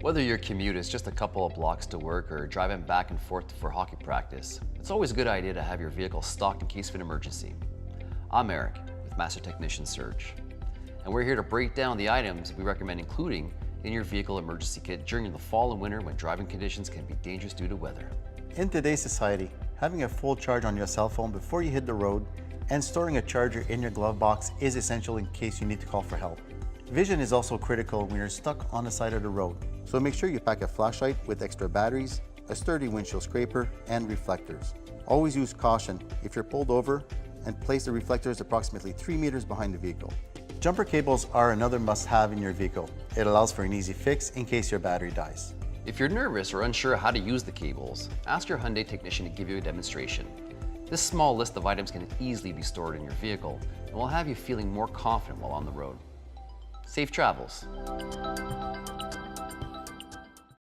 Whether your commute is just a couple of blocks to work or driving back and forth for hockey practice, it's always a good idea to have your vehicle stocked in case of an emergency. I'm Eric with Master Technician Search, and we're here to break down the items we recommend including in your vehicle emergency kit during the fall and winter when driving conditions can be dangerous due to weather. In today's society, having a full charge on your cell phone before you hit the road and storing a charger in your glove box is essential in case you need to call for help. Vision is also critical when you're stuck on the side of the road, so make sure you pack a flashlight with extra batteries, a sturdy windshield scraper, and reflectors. Always use caution if you're pulled over and place the reflectors approximately 3 meters behind the vehicle. Jumper cables are another must-have in your vehicle. It allows for an easy fix in case your battery dies. If you're nervous or unsure how to use the cables, ask your Hyundai technician to give you a demonstration. This small list of items can easily be stored in your vehicle and will have you feeling more confident while on the road. Safe travels.